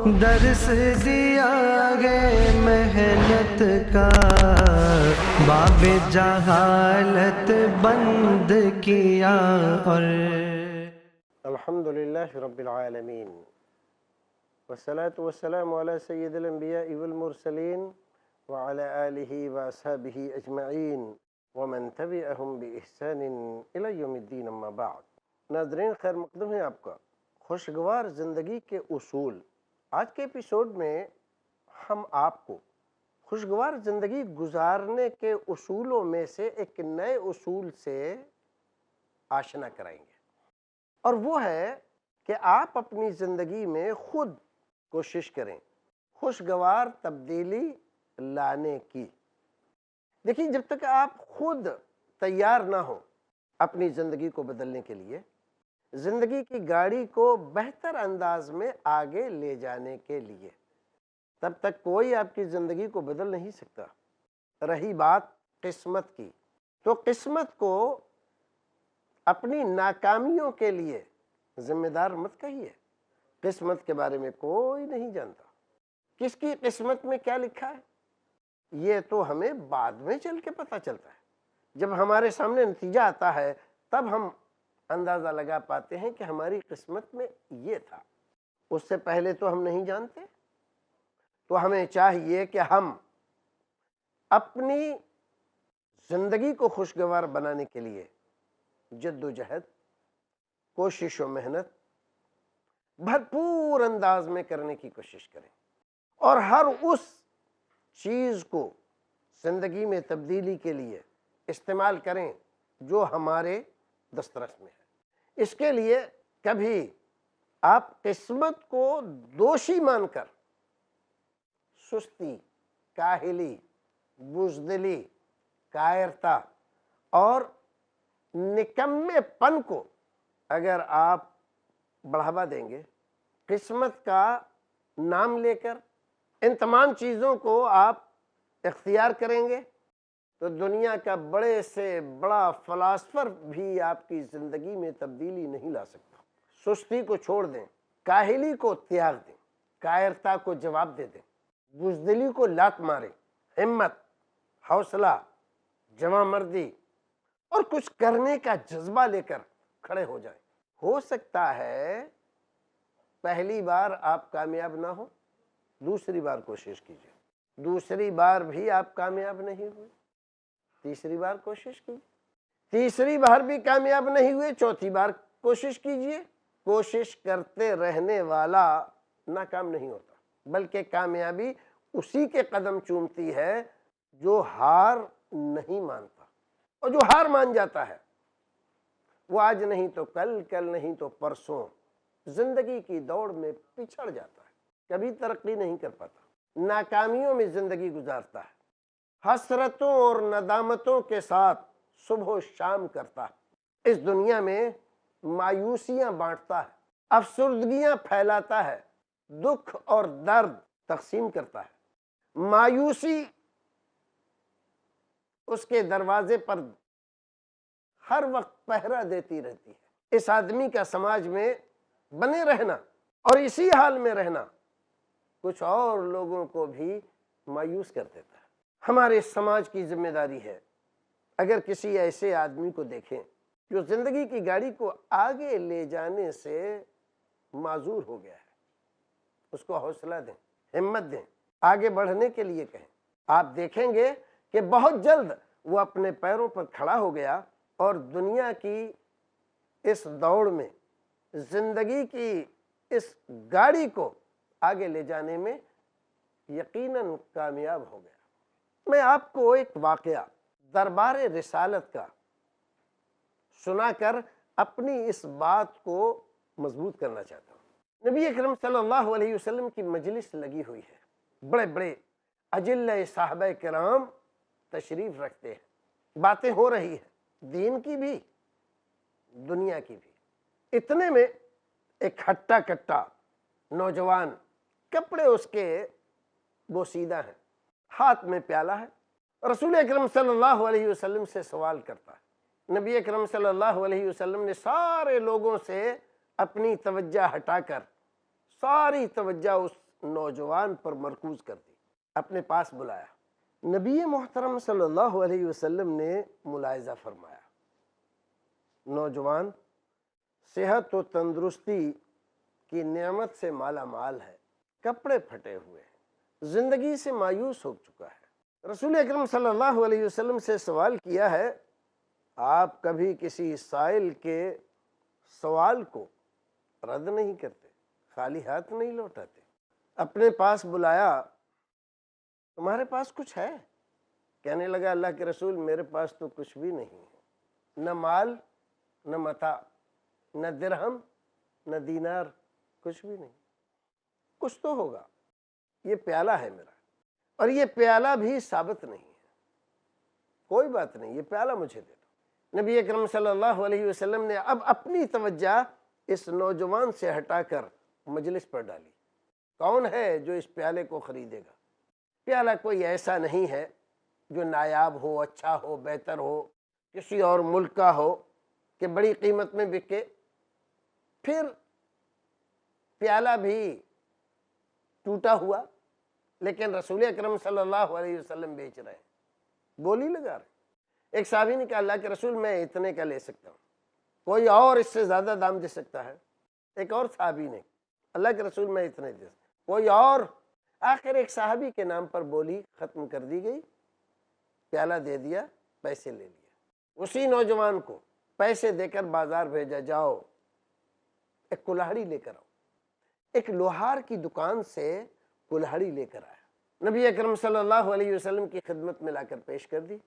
درس دیا گے محنت کا، باب جہالت بند کیا اور الحمدللہ رب العالمین والصلاة والسلام علی سید الانبیاء والمرسلین وعلی آلہ واصحابہ اجمعین ومن تبعہم بإحسان الی یوم الدین اما بعد۔ ناظرین خیر مقدم ہے آپ کا خوشگوار زندگی کے اصول۔ آج کے ایپیسوڈ میں ہم آپ کو خوشگوار زندگی گزارنے کے اصولوں میں سے ایک نئے اصول سے آشنا کرائیں گے، اور وہ ہے کہ آپ اپنی زندگی میں خود کوشش کریں خوشگوار تبدیلی لانے کی۔ دیکھیں، جب تک آپ خود تیار نہ ہو اپنی زندگی کو بدلنے کے لیے، زندگی کی گاڑی کو بہتر انداز میں آگے لے جانے کے لیے، تب تک کوئی آپ کی زندگی کو بدل نہیں سکتا۔ رہی بات قسمت کی، تو قسمت کو اپنی ناکامیوں کے لیے ذمہ دار مت کہیے۔ قسمت کے بارے میں کوئی نہیں جانتا، کس کی قسمت میں کیا لکھا ہے یہ تو ہمیں بعد میں چل کے پتہ چلتا ہے۔ جب ہمارے سامنے نتیجہ آتا ہے تب ہم اندازہ لگا پاتے ہیں کہ ہماری قسمت میں یہ تھا، اس سے پہلے تو ہم نہیں جانتے۔ تو ہمیں چاہیے کہ ہم اپنی زندگی کو خوشگوار بنانے کے لیے جد و جہد، کوشش و محنت بھرپور انداز میں کرنے کی کوشش کریں، اور ہر اس چیز کو زندگی میں تبدیلی کے لیے استعمال کریں جو ہمارے دسترس میں ہے۔ اس کے لیے کبھی آپ قسمت کو دوشی مان کر سستی، کاہلی، بزدلی، کائرتا اور نکمے پن کو اگر آپ بڑھاوا دیں گے، قسمت کا نام لے کر ان تمام چیزوں کو آپ اختیار کریں گے، تو دنیا کا بڑے سے بڑا فلاسفر بھی آپ کی زندگی میں تبدیلی نہیں لا سکتا۔ سستی کو چھوڑ دیں، کاہلی کو تیاگ دیں، کائرتا کو جواب دے دیں، بزدلی کو لات ماریں، ہمت، حوصلہ، جواں مردی اور کچھ کرنے کا جذبہ لے کر کھڑے ہو جائیں۔ ہو سکتا ہے پہلی بار آپ کامیاب نہ ہو، دوسری بار کوشش کیجیے، دوسری بار بھی آپ کامیاب نہیں ہوئے، تیسری بار کوشش کیجیے، تیسری بار بھی کامیاب نہیں ہوئے، چوتھی بار کوشش کیجیے۔ کوشش کرتے رہنے والا ناکام نہیں ہوتا، بلکہ کامیابی اسی کے قدم چومتی ہے جو ہار نہیں مانتا، اور جو ہار مان جاتا ہے وہ آج نہیں تو کل، کل نہیں تو پرسوں زندگی کی دوڑ میں پچھڑ جاتا ہے، کبھی ترقی نہیں کر پاتا، ناکامیوں میں زندگی گزارتا ہے، حسرتوں اور ندامتوں کے ساتھ صبح و شام کرتا ہے، اس دنیا میں مایوسیاں بانٹتا ہے، افسردگیاں پھیلاتا ہے، دکھ اور درد تقسیم کرتا ہے۔ مایوسی اس کے دروازے پر ہر وقت پہرا دیتی رہتی ہے۔ اس آدمی کا سماج میں بنے رہنا اور اسی حال میں رہنا کچھ اور لوگوں کو بھی مایوس کر دیتا ہے۔ ہمارے سماج کی ذمہ داری ہے، اگر کسی ایسے آدمی کو دیکھیں جو زندگی کی گاڑی کو آگے لے جانے سے معذور ہو گیا ہے، اس کو حوصلہ دیں، ہمت دیں، آگے بڑھنے کے لیے کہیں۔ آپ دیکھیں گے کہ بہت جلد وہ اپنے پیروں پر کھڑا ہو گیا، اور دنیا کی اس دوڑ میں، زندگی کی اس گاڑی کو آگے لے جانے میں یقیناً کامیاب ہو گیا۔ میں آپ کو ایک واقعہ دربار رسالت کا سنا کر اپنی اس بات کو مضبوط کرنا چاہتا ہوں۔ نبی اکرم صلی اللہ علیہ وسلم کی مجلس لگی ہوئی ہے، بڑے بڑے اجلہ صحابہ کرام تشریف رکھتے ہیں، باتیں ہو رہی ہیں، دین کی بھی، دنیا کی بھی۔ اتنے میں ایک ہٹا کٹا نوجوان، کپڑے اس کے بوسیدہ ہیں، ہاتھ میں پیالہ ہے، رسول اکرم صلی اللہ علیہ وسلم سے سوال کرتا ہے۔ نبی اکرم صلی اللہ علیہ وسلم نے سارے لوگوں سے اپنی توجہ ہٹا کر ساری توجہ اس نوجوان پر مرکوز کر دی، اپنے پاس بلایا۔ نبی محترم صلی اللہ علیہ وسلم نے ملاحظہ فرمایا، نوجوان صحت و تندرستی کی نعمت سے مالا مال ہے، کپڑے پھٹے ہوئے ہیں، زندگی سے مایوس ہو چکا ہے۔ رسول اکرم صلی اللہ علیہ وسلم سے سوال کیا ہے، آپ کبھی کسی سائل کے سوال کو رد نہیں کرتے، خالی ہاتھ نہیں لوٹاتے۔ اپنے پاس بلایا، تمہارے پاس کچھ ہے؟ کہنے لگا اللہ کے رسول میرے پاس تو کچھ بھی نہیں ہے، نہ مال نہ متاع، نہ درہم نہ دینار، کچھ بھی نہیں۔ کچھ تو ہوگا، یہ پیالہ ہے میرا، اور یہ پیالہ بھی ثابت نہیں ہے، کوئی بات نہیں، یہ پیالہ مجھے دے دو۔ نبی اکرم صلی اللہ علیہ وسلم نے اب اپنی توجہ اس نوجوان سے ہٹا کر مجلس پر ڈالی، کون ہے جو اس پیالے کو خریدے گا؟ پیالہ کوئی ایسا نہیں ہے جو نایاب ہو، اچھا ہو، بہتر ہو، کسی اور ملک کا ہو کہ بڑی قیمت میں بکے، پھر پیالہ بھی ٹوٹا ہوا، لیکن رسول اکرم صلی اللہ علیہ وسلم بیچ رہے ہیں، بولی لگا رہے ہیں۔ ایک صحابی نے کہا اللہ کے رسول میں اتنے کا لے سکتا ہوں، کوئی اور اس سے زیادہ دام دے سکتا ہے؟ ایک اور صحابی نے اللہ کے رسول میں اتنے دے سکتا، کوئی اور؟ آخر ایک صحابی کے نام پر بولی ختم کر دی گئی، پیالہ دے دیا، پیسے لے لیا۔ اسی نوجوان کو پیسے دے کر بازار بھیجا، جاؤ ایک کلہاڑی لے کر آؤ۔ ایک لوہار کی دکان سے کلہاڑی لے کر آیا، نبی اکرم صلی اللہ علیہ وسلم کی خدمت میں لا کر پیش کر دی۔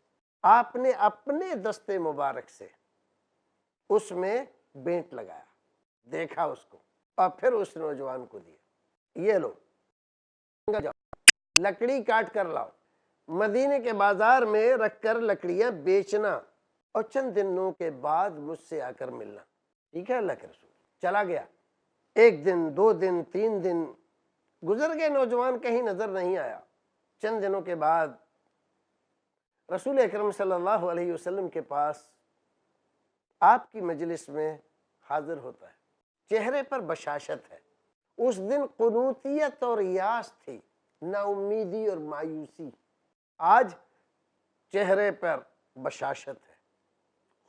آپ نے اپنے دست مبارک سے اس میں بینٹ لگایا، دیکھا اس کو، اور پھر اس نوجوان کو دیا، یہ لو جاؤ لکڑی کاٹ کر لاؤ، مدینے کے بازار میں رکھ کر لکڑیاں بیچنا، اور چند دنوں کے بعد مجھ سے آ کر ملنا، ٹھیک ہے اللہ کے رسول؟ چلا گیا، ایک دن، دو دن، تین دن گزر گئے، نوجوان کہیں نظر نہیں آیا۔ چند دنوں کے بعد رسول اکرم صلی اللہ علیہ وسلم کے پاس آپ کی مجلس میں حاضر ہوتا ہے، چہرے پر بشاشت ہے۔ اس دن قنوطیت اور یاس تھی، نا امیدی اور مایوسی، آج چہرے پر بشاشت ہے،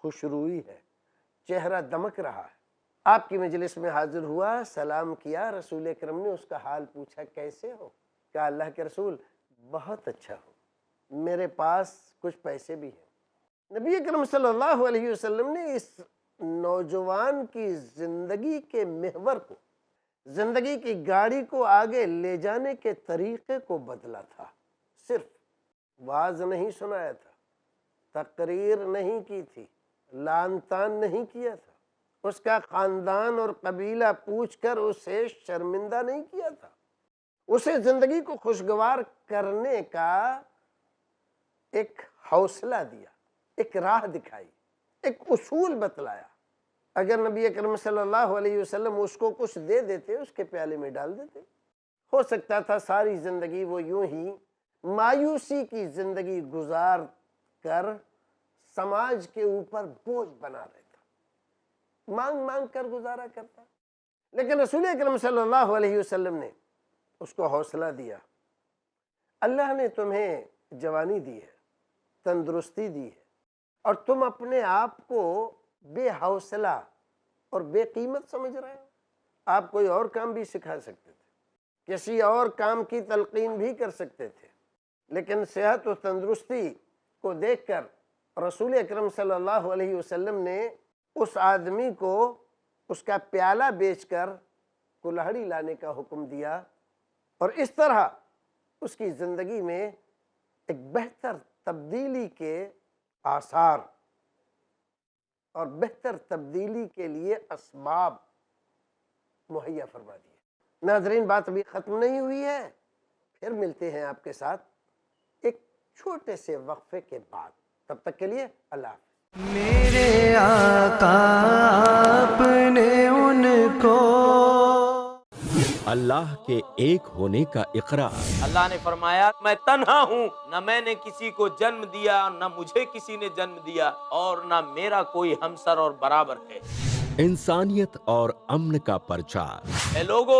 خوشروئی ہے، چہرہ دمک رہا ہے۔ آپ کی مجلس میں حاضر ہوا، سلام کیا، رسول اکرم نے اس کا حال پوچھا، کیسے ہو؟ کہا اللہ کے رسول بہت اچھا ہوں، میرے پاس کچھ پیسے بھی ہیں۔ نبی اکرم صلی اللہ علیہ وسلم نے اس نوجوان کی زندگی کے محور کو، زندگی کی گاڑی کو آگے لے جانے کے طریقے کو بدلا تھا۔ صرف واعظ نہیں سنایا تھا، تقریر نہیں کی تھی، لعن طعن نہیں کیا تھا، اس کا خاندان اور قبیلہ پوچھ کر اسے شرمندہ نہیں کیا تھا، اسے زندگی کو خوشگوار کرنے کا ایک حوصلہ دیا، ایک راہ دکھائی، ایک اصول بتلایا۔ اگر نبی اکرم صلی اللہ علیہ وسلم اس کو کچھ دے دیتے، اس کے پیالے میں ڈال دیتے، ہو سکتا تھا ساری زندگی وہ یوں ہی مایوسی کی زندگی گزار کر سماج کے اوپر بوجھ بنا رہتا، مانگ مانگ کر گزارا کرتا۔ لیکن رسول اکرم صلی اللہ علیہ وسلم نے اس کو حوصلہ دیا، اللہ نے تمہیں جوانی دی ہے، تندرستی دی ہے، اور تم اپنے آپ کو بے حوصلہ اور بے قیمت سمجھ رہے ہو۔ آپ کوئی اور کام بھی سکھا سکتے تھے، کسی اور کام کی تلقین بھی کر سکتے تھے، لیکن صحت و تندرستی کو دیکھ کر رسول اکرم صلی اللہ علیہ وسلم نے اس آدمی کو اس کا پیالہ بیچ کر کلہڑی لانے کا حکم دیا، اور اس طرح اس کی زندگی میں ایک بہتر تبدیلی کے آثار اور بہتر تبدیلی کے لیے اسباب مہیا فرما دیے۔ ناظرین، بات ابھی ختم نہیں ہوئی ہے، پھر ملتے ہیں آپ کے ساتھ ایک چھوٹے سے وقفے کے بعد، تب تک کے لیے اللہ حافظ۔ میرے آقا آپ نے ان کو اللہ کے ایک ہونے کا اقرار۔ اللہ نے فرمایا میں تنہا ہوں، نہ میں نے کسی کو جنم دیا، نہ مجھے کسی نے جنم دیا، اور نہ میرا کوئی ہمسر اور برابر ہے۔ انسانیت اور امن کا پرچار۔ اے لوگو،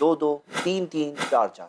2-2, 3-3, 4-4,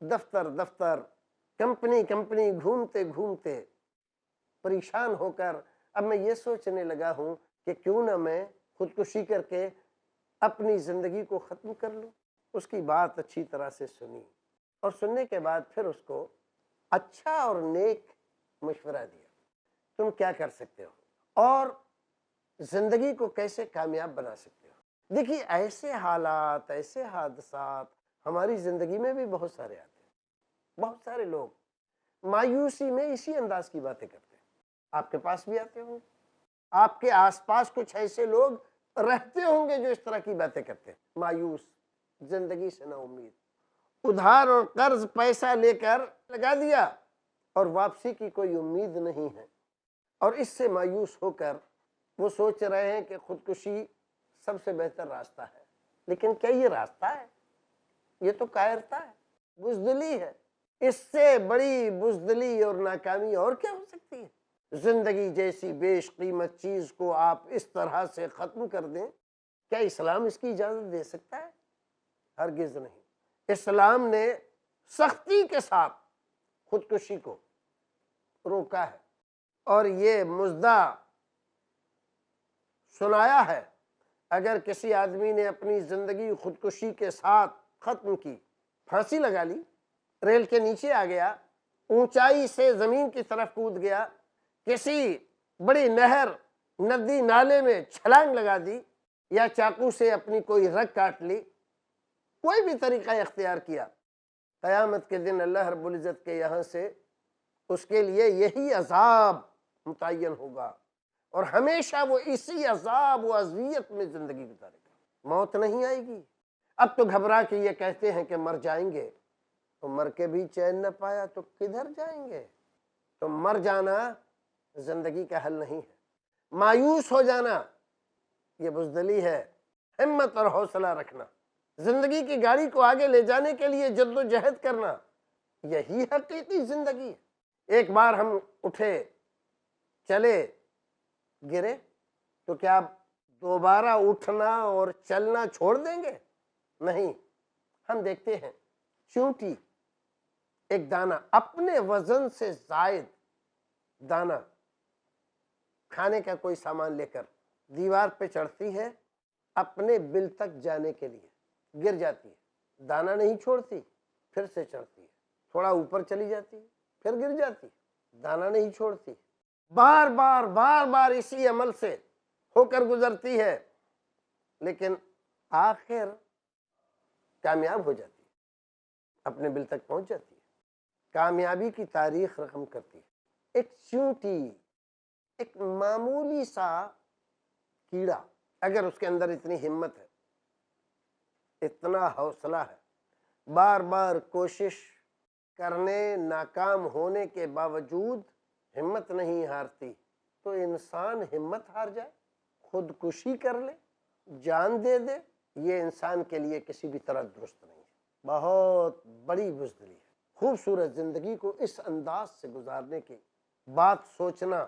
دفتر دفتر کمپنی کمپنی گھومتے گھومتے پریشان ہو کر اب میں یہ سوچنے لگا ہوں کہ کیوں نہ میں خودکشی کر کے اپنی زندگی کو ختم کر لوں۔ اس کی بات اچھی طرح سے سنی اور سننے کے بعد پھر اس کو اچھا اور نیک مشورہ دیا، تم کیا کر سکتے ہو اور زندگی کو کیسے کامیاب بنا سکتے ہو۔ دیکھیے ایسے حالات، ایسے حادثات ہماری زندگی میں بھی بہت سارے آتے ہیں۔ بہت سارے لوگ مایوسی میں اسی انداز کی باتیں کرتے ہیں، آپ کے پاس بھی آتے ہوں، آپ کے آس پاس کچھ ایسے لوگ رہتے ہوں گے جو اس طرح کی باتیں کرتے ہیں، مایوس، زندگی سے نا امید، ادھار اور قرض پیسہ لے کر لگا دیا اور واپسی کی کوئی امید نہیں ہے، اور اس سے مایوس ہو کر وہ سوچ رہے ہیں کہ خودکشی سب سے بہتر راستہ ہے۔ لیکن کیا یہ راستہ ہے؟ یہ تو کائرتا ہے، بزدلی ہے۔ اس سے بڑی بزدلی اور ناکامی اور کیا ہو سکتی ہے؟ زندگی جیسی بیش قیمت چیز کو آپ اس طرح سے ختم کر دیں، کیا اسلام اس کی اجازت دے سکتا ہے؟ ہرگز نہیں۔ اسلام نے سختی کے ساتھ خودکشی کو روکا ہے اور یہ مژدہ سنایا ہے، اگر کسی آدمی نے اپنی زندگی خودکشی کے ساتھ ختم کی، پھانسی لگا لی، ریل کے نیچے آ گیا، اونچائی سے زمین کی طرف کود گیا، کسی بڑی نہر، ندی، نالے میں چھلانگ لگا دی، یا چاقو سے اپنی کوئی رگ کاٹ لی، کوئی بھی طریقہ اختیار کیا، قیامت کے دن اللہ رب العزت کے یہاں سے اس کے لیے یہی عذاب متعین ہوگا اور ہمیشہ وہ اسی عذاب و اذیت میں زندگی گزارے گا، موت نہیں آئے گی۔ اب تو گھبرا کے یہ کہتے ہیں کہ مر جائیں گے، تو مر کے بھی چین نہ پایا تو کدھر جائیں گے؟ تو مر جانا زندگی کا حل نہیں ہے، مایوس ہو جانا یہ بزدلی ہے۔ ہمت اور حوصلہ رکھنا، زندگی کی گاڑی کو آگے لے جانے کے لیے جد و جہد کرنا، یہی حقیقی زندگی ہے۔ ایک بار ہم اٹھے، چلے، گرے تو کیا دوبارہ اٹھنا اور چلنا چھوڑ دیں گے؟ نہیں۔ ہم دیکھتے ہیں چونٹی ایک دانہ اپنے وزن سے زائد دانہ کھانے کا کوئی سامان لے کر دیوار پہ چڑھتی ہے اپنے بل تک جانے کے لیے، گر جاتی ہے، دانہ نہیں چھوڑتی، پھر سے چڑھتی ہے، تھوڑا اوپر چلی جاتی ہے، پھر گر جاتی ہے، دانہ نہیں چھوڑتی، بار بار بار بار اسی عمل سے ہو کر گزرتی ہے، لیکن آخر کامیاب ہو جاتی ہے، اپنے بل تک پہنچ جاتی ہے، کامیابی کی تاریخ رقم کرتی ہے۔ ایک چیونٹی، ایک معمولی سا کیڑا، اگر اس کے اندر اتنی ہمت ہے، اتنا حوصلہ ہے، بار بار کوشش کرنے، ناکام ہونے کے باوجود ہمت نہیں ہارتی، تو انسان ہمت ہار جائے، خودکشی کر لے، جان دے دے، یہ انسان کے لیے کسی بھی طرح درست نہیں ہے، بہت بڑی بزدلی ہے۔ خوبصورت زندگی کو اس انداز سے گزارنے کی بات سوچنا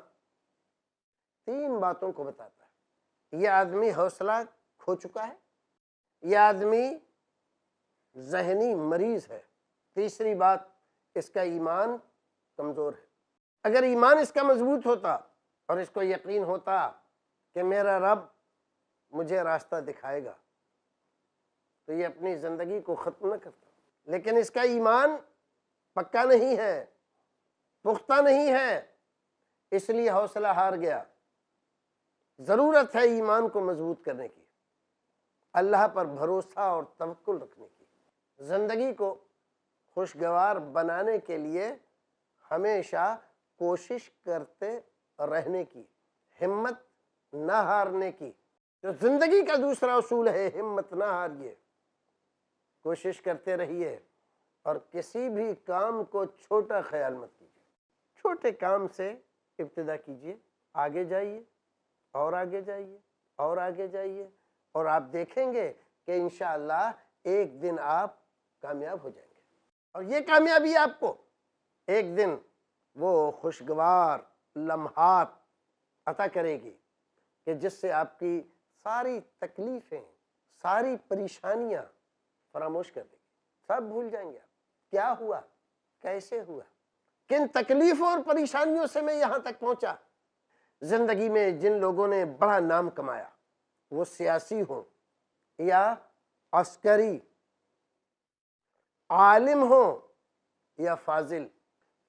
3 باتوں کو بتاتا ہے۔ یہ آدمی حوصلہ کھو چکا ہے، یہ آدمی ذہنی مریض ہے، تیسری بات اس کا ایمان کمزور ہے۔ اگر ایمان اس کا مضبوط ہوتا اور اس کو یقین ہوتا کہ میرا رب مجھے راستہ دکھائے گا، تو یہ اپنی زندگی کو ختم نہ کرتا، لیکن اس کا ایمان پکا نہیں ہے، پختہ نہیں ہے، اس لیے حوصلہ ہار گیا۔ ضرورت ہے ایمان کو مضبوط کرنے کی، اللہ پر بھروسہ اور توکل رکھنے کی، زندگی کو خوشگوار بنانے کے لیے ہمیشہ کوشش کرتے رہنے کی، ہمت نہ ہارنے کی۔ جو زندگی کا دوسرا اصول ہے، ہمت نہ ہاریے، کوشش کرتے رہیے اور کسی بھی کام کو چھوٹا خیال مت کیجیے، چھوٹے کام سے ابتدا کیجیے، آگے جائیے اور آگے جائیے اور آگے جائیے، اور آپ دیکھیں گے کہ انشاءاللہ ایک دن آپ کامیاب ہو جائیں گے، اور یہ کامیابی آپ کو ایک دن وہ خوشگوار لمحات عطا کرے گی کہ جس سے آپ کی ساری تکلیفیں، ساری پریشانیاں فراموش کر دے گی، سب بھول جائیں گے آپ۔ کیا ہوا، کیسے ہوا، کن تکلیفوں اور پریشانیوں سے میں یہاں تک پہنچا۔ زندگی میں جن لوگوں نے بڑا نام کمایا، وہ سیاسی ہوں یا عسکری، عالم ہوں یا فاضل،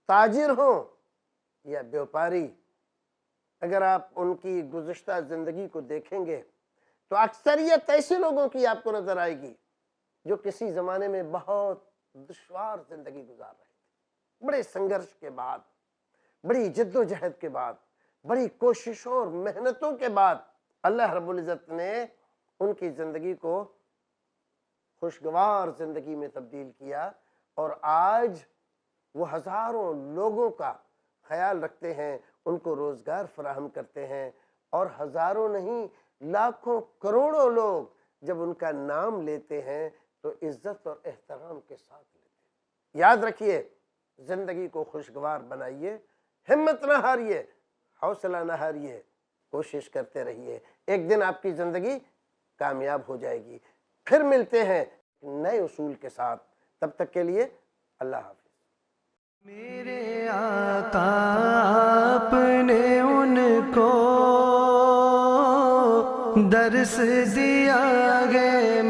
تاجر ہوں یا بیوپاری، اگر آپ ان کی گزشتہ زندگی کو دیکھیں گے تو اکثریت ایسے لوگوں کی آپ کو نظر آئے گی جو کسی زمانے میں بہت دشوار زندگی گزار رہے تھے، بڑے سنگرش کے بعد، بڑی جد و جہد کے بعد، بڑی کوششوں اور محنتوں کے بعد اللہ رب العزت نے ان کی زندگی کو خوشگوار زندگی میں تبدیل کیا، اور آج وہ ہزاروں لوگوں کا خیال رکھتے ہیں، ان کو روزگار فراہم کرتے ہیں، اور ہزاروں نہیں لاکھوں کروڑوں لوگ جب ان کا نام لیتے ہیں تو عزت اور احترام کے ساتھ لیتے ہیں۔ یاد رکھیے، زندگی کو خوشگوار بنائیے، ہمت نہ ہاریے، حوصلہ نہ ہاریے، کوشش کرتے رہیے، ایک دن آپ کی زندگی کامیاب ہو جائے گی۔ پھر ملتے ہیں نئے اصول کے ساتھ، تب تک کے لیے اللہ حافظ۔ میرے آقا آپ نے ان کو درس دیا ہے۔